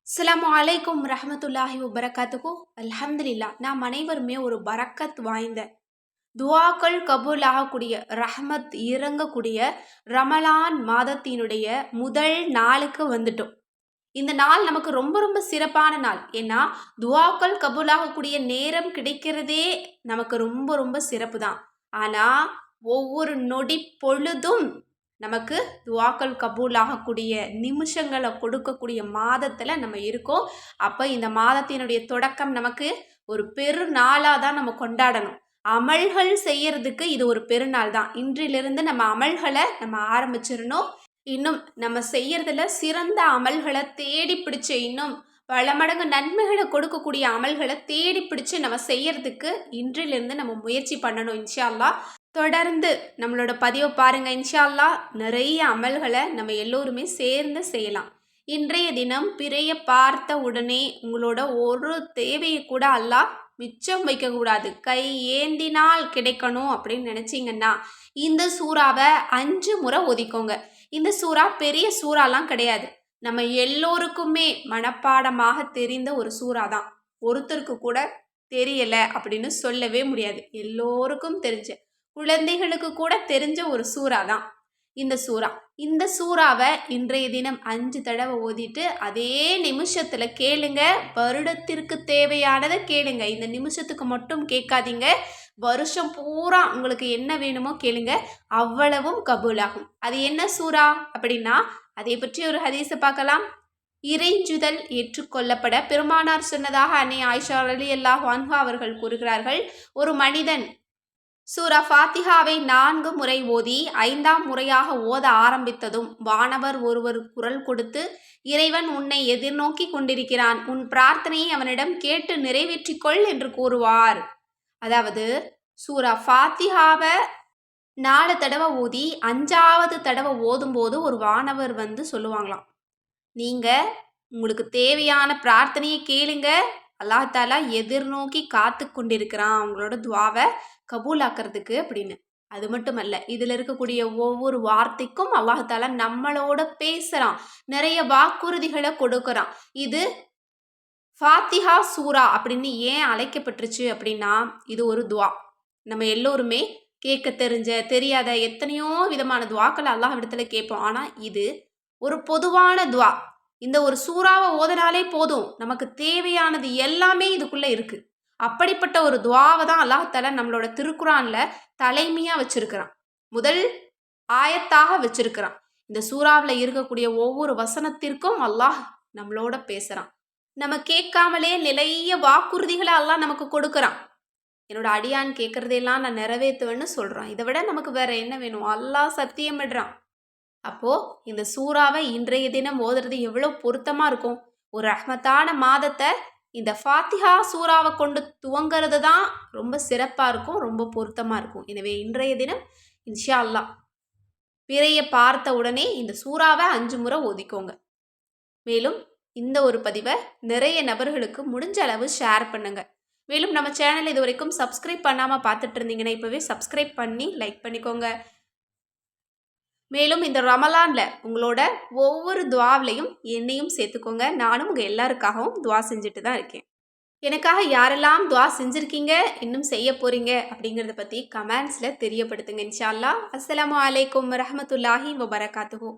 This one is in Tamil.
அஸ்ஸலாமு அலைக்கும் ரஹமத்துல்லாஹி வபரகாத்துஹு. அல்ஹம்துலில்லா. நாம் அனைவருமே ஒரு பரக்கத் வாய்ந்த துஆக்கள் கபூல் ஆகக்கூடிய ரஹ்மத் இறங்கக்கூடிய ரமலான் மாதத்தினுடைய முதல் நாளுக்கு வந்துட்டோம். இந்த நாள் நமக்கு ரொம்ப ரொம்ப சிறப்பான நாள். ஏன்னா துஆக்கள் கபூல் ஆகக்கூடிய நேரம் கிடைக்கிறதே நமக்கு ரொம்ப ரொம்ப சிறப்பு தான். ஆனால் ஒவ்வொரு நொடி பொழுதும் நமக்கு துஆக்கள் கபூல் ஆகக்கூடிய நிமிஷங்களை கொடுக்கக்கூடிய மாதத்தில் நம்ம இருக்கோம். அப்போ இந்த மாதத்தினுடைய தொடக்கம் நமக்கு ஒரு பெருநாளாக தான் நம்ம கொண்டாடணும். அமல்கள் செய்யறதுக்கு இது ஒரு பெருநாள் தான். இன்றிலிருந்து நம்ம அமல்களை நம்ம ஆரம்பிச்சிடணும். இன்னும் நம்ம செய்யறதுல சிறந்த அமல்களை தேடி பிடிச்சு இன்னும் பல மடங்கு நன்மைகளை கொடுக்கக்கூடிய அமல்களை தேடி பிடிச்சு நம்ம செய்யறதுக்கு இன்றிலிருந்து நம்ம முயற்சி பண்ணணும் இன்ஷா அல்லாஹ். தொடர்ந்து நம்மளோட பதிவை பாருங்க இன்ஷா அல்லாஹ். நிறைய அமல்களை நம்ம எல்லோருமே சேர்ந்து செய்யலாம். இன்றைய தினம் பிறைய பார்த்த உடனே உங்களோட ஒரு தேவையை கூட அல்லாஹ் மிச்சம் வைக்கக்கூடாது. கை ஏந்தினால் கிடைக்கணும் அப்படின்னு நினச்சிங்கன்னா இந்த சூறாவை 5 முறை ஒதிக்கோங்க. இந்த சூறா பெரிய சூறாலாம் கிடையாது. நம்ம எல்லோருக்குமே மனப்பாடமாக தெரிந்த ஒரு சூறா தான். ஒருத்தருக்கு கூட தெரியல அப்படின்னு சொல்லவே முடியாது. எல்லோருக்கும் தெரிஞ்ச, குழந்தைகளுக்கு கூட தெரிஞ்ச ஒரு சூறா தான் இந்த சூறா. இந்த சூறாவை இன்றைய தினம் 5 தடவை ஓதிட்டு அதே நிமிஷத்துல கேளுங்க. வருடத்திற்கு தேவையானதை கேளுங்க. இந்த நிமிஷத்துக்கு மட்டும் கேட்காதீங்க. வருஷம் பூரா உங்களுக்கு என்ன வேணுமோ கேளுங்க. அவ்வளவும் கபூலாகும். அது என்ன சூறா அப்படின்னா அதை பற்றி ஒரு ஹதீஸை பார்க்கலாம். இறைஞ்சுதல் ஏற்றுக்கொள்ளப்பட பெருமானார் சொன்னதாக அன்னை ஆயிஷா ரலியல்லாஹு அன்ஹா அவர்கள் கூறுகிறார்கள். ஒரு மனிதன் சூரா ஃபாத்திஹாவை 4 முறை ஓதி 5ஆம் முறையாக ஓத ஆரம்பித்ததும் வானவர் ஒருவர் குரல் கொடுத்து, இறைவன் உன்னை எதிர்நோக்கி கொண்டிருக்கிறான், உன் பிரார்த்தனையை அவனிடம் கேட்டு நிறைவேற்றிக்கொள் என்று கூறுவார். அதாவது சூரா ஃபாத்திஹாவை 4 தடவை ஓதி 5ஆவது தடவை ஓதும்போது ஒரு வானவர் வந்து சொல்லுவாங்களாம், நீங்க உங்களுக்கு தேவையான பிரார்த்தனையை கேளுங்க, அல்லாஹ் தாலா எதிர்நோக்கி காத்து கொண்டிருக்கிறான் உங்களோட துவாவை கபூலாக்கிறதுக்கு அப்படின்னு. அது மட்டும் அல்ல, இதில் இருக்கக்கூடிய ஒவ்வொரு வார்த்தைக்கும் அல்லாஹ் தாலா நம்மளோட பேசுகிறான், நிறைய வாக்குறுதிகளை கொடுக்குறான். இது ஃபாத்திஹா சூரா அப்படின்னு ஏன் அழைக்கப்பட்டுருச்சு அப்படின்னா இது ஒரு துவா. நம்ம எல்லோருமே கேட்க தெரிஞ்ச தெரியாத எத்தனையோ விதமான துவாக்களை அல்லாஹ் இடத்துல கேட்போம். ஆனால் இது ஒரு பொதுவான துவா. இந்த ஒரு சூறாவை ஓதனாலே போதும், நமக்கு தேவையானது எல்லாமே இதுக்குள்ளே இருக்குது. அப்படிப்பட்ட ஒரு துவாவை தான் அல்லாஹ் தஆலா நம்மளோட திருக்குரானில் தலைமையாக வச்சிருக்கிறான், முதல் ஆயத்தாக வச்சிருக்கிறான். இந்த சூறாவில் இருக்கக்கூடிய ஒவ்வொரு வசனத்திற்கும் அல்லாஹ் நம்மளோட பேசுகிறான். நம்ம கேட்காமலே நிறைய வாக்குறுதிகளை அல்லாஹ் நமக்கு கொடுக்குறான். என்னோட அடியான் கேட்குறதையெல்லாம் நான் நிறைவேற்றுவேன்னு சொல்கிறான். இதை விட நமக்கு வேற என்ன வேணும்? அல்லாஹ் சத்தியமிடுறான். அப்போது இந்த சூறாவை இன்றைய தினம் ஓதுறது எவ்வளோ பொருத்தமாக இருக்கும். ஒரு ரஹ்மத்தான மாதத்தை இந்த ஃபாத்திஹா சூறாவை கொண்டு துவங்கிறது தான் ரொம்ப சிறப்பாக இருக்கும், ரொம்ப பொருத்தமாக இருக்கும். எனவே இன்றைய தினம் இன்ஷா அல்லாஹ் பிறையை பார்த்த உடனே இந்த சூறாவை 5 முறை ஓதிக்கோங்க. மேலும் இந்த ஒரு பதிவை நிறைய நபர்களுக்கு முடிஞ்ச அளவு ஷேர் பண்ணுங்க. மேலும் நம்ம சேனல் இது வரைக்கும் சப்ஸ்கிரைப் பண்ணாமல் பார்த்துட்டு இருந்தீங்கன்னா இப்போவே சப்ஸ்கிரைப் பண்ணி லைக் பண்ணிக்கோங்க. மேலும் இந்த ரமலானில் உங்களோட ஒவ்வொரு துவாவிலையும் என்னையும் சேர்த்துக்கோங்க. நானும் உங்கள் எல்லாருக்காகவும் துவா செஞ்சுட்டு தான் இருக்கேன். எனக்காக யாரெல்லாம் துவா செஞ்சுருக்கீங்க, இன்னும் செய்ய போகிறீங்க அப்படிங்கிறத பற்றி கமெண்ட்ஸில் தெரியப்படுத்துங்க இன்ஷா அல்லாஹ். அஸ்ஸலாமு அலைக்கும் வரஹ்மத்துல்லாஹி வபரகாத்துஹு.